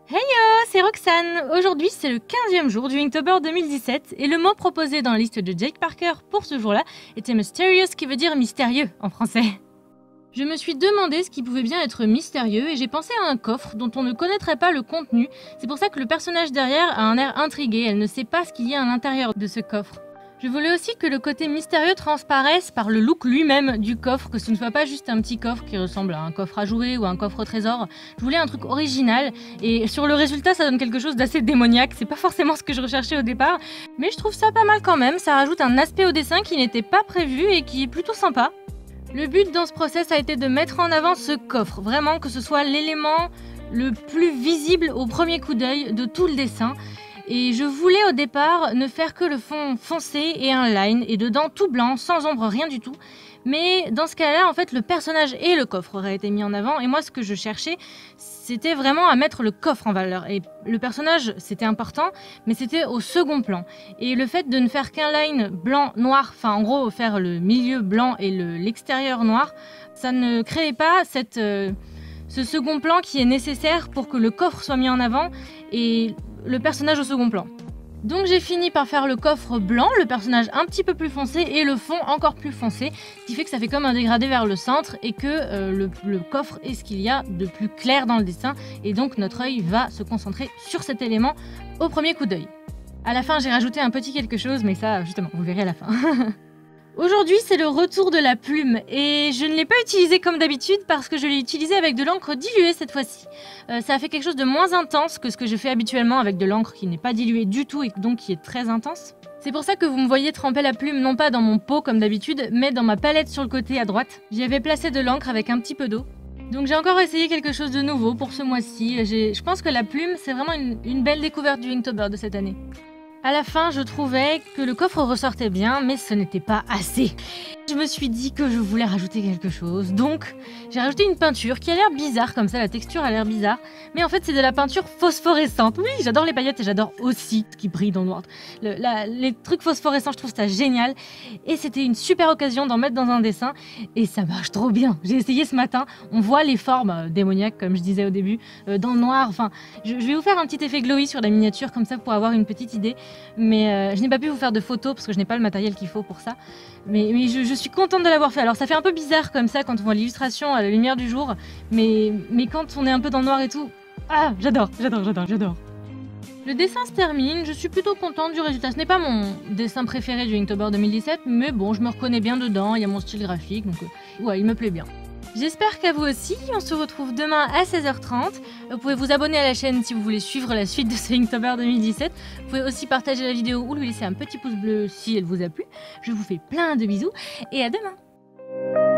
Hey yo, c'est Roxane. Aujourd'hui, c'est le 15e jour du Inktober 2017 et le mot proposé dans la liste de Jake Parker pour ce jour-là était mysterious, qui veut dire mystérieux en français. Je me suis demandé ce qui pouvait bien être mystérieux et j'ai pensé à un coffre dont on ne connaîtrait pas le contenu. C'est pour ça que le personnage derrière a un air intrigué, elle ne sait pas ce qu'il y a à l'intérieur de ce coffre. Je voulais aussi que le côté mystérieux transparaisse par le look lui-même du coffre, que ce ne soit pas juste un petit coffre qui ressemble à un coffre à jouer ou un coffre au trésor. Je voulais un truc original et sur le résultat ça donne quelque chose d'assez démoniaque, c'est pas forcément ce que je recherchais au départ, mais je trouve ça pas mal quand même, ça rajoute un aspect au dessin qui n'était pas prévu et qui est plutôt sympa. Le but dans ce process a été de mettre en avant ce coffre, vraiment que ce soit l'élément le plus visible au premier coup d'œil de tout le dessin. Et je voulais au départ ne faire que le fond foncé et un line, et dedans tout blanc, sans ombre, rien du tout. Mais dans ce cas-là, en fait, le personnage et le coffre auraient été mis en avant, et moi ce que je cherchais, c'était vraiment à mettre le coffre en valeur. Et le personnage, c'était important, mais c'était au second plan. Et le fait de ne faire qu'un line blanc-noir, enfin en gros faire le milieu blanc et l'extérieur noir, ça ne créait pas ce second plan qui est nécessaire pour que le coffre soit mis en avant, et le personnage au second plan. Donc j'ai fini par faire le coffre blanc, le personnage un petit peu plus foncé et le fond encore plus foncé, ce qui fait que ça fait comme un dégradé vers le centre et que le coffre est ce qu'il y a de plus clair dans le dessin, et donc notre œil va se concentrer sur cet élément au premier coup d'œil. À la fin j'ai rajouté un petit quelque chose, mais ça justement vous verrez à la fin. Aujourd'hui, c'est le retour de la plume et je ne l'ai pas utilisé comme d'habitude parce que je l'ai utilisé avec de l'encre diluée cette fois-ci. Ça a fait quelque chose de moins intense que ce que je fais habituellement avec de l'encre qui n'est pas diluée du tout et donc qui est très intense. C'est pour ça que vous me voyez tremper la plume non pas dans mon pot comme d'habitude, mais dans ma palette sur le côté à droite. J'y avais placé de l'encre avec un petit peu d'eau. Donc j'ai encore essayé quelque chose de nouveau pour ce mois-ci. Je pense que la plume, c'est vraiment une belle découverte du Inktober de cette année. À la fin, je trouvais que le coffre ressortait bien, mais ce n'était pas assez. Je me suis dit que je voulais rajouter quelque chose, donc j'ai rajouté une peinture qui a l'air bizarre comme ça, la texture a l'air bizarre, mais en fait c'est de la peinture phosphorescente. Oui, j'adore les paillettes et j'adore aussi ce qui brille dans le noir. Les trucs phosphorescents, je trouve ça génial, et c'était une super occasion d'en mettre dans un dessin, et ça marche trop bien. J'ai essayé ce matin, on voit les formes démoniaques comme je disais au début, dans le noir, enfin, je vais vous faire un petit effet glowy sur la miniature comme ça pour avoir une petite idée, mais je n'ai pas pu vous faire de photos parce que je n'ai pas le matériel qu'il faut pour ça, mais je suis contente de l'avoir fait. Alors ça fait un peu bizarre comme ça quand on voit l'illustration à la lumière du jour, mais quand on est un peu dans le noir et tout, ah, j'adore. Le dessin se termine, je suis plutôt contente du résultat. Ce n'est pas mon dessin préféré du Inktober 2017, mais bon, je me reconnais bien dedans, il y a mon style graphique, donc ouais, il me plaît bien. J'espère qu'à vous aussi, on se retrouve demain à 16h30. Vous pouvez vous abonner à la chaîne si vous voulez suivre la suite de ce Inktober 2017. Vous pouvez aussi partager la vidéo ou lui laisser un petit pouce bleu si elle vous a plu. Je vous fais plein de bisous et à demain!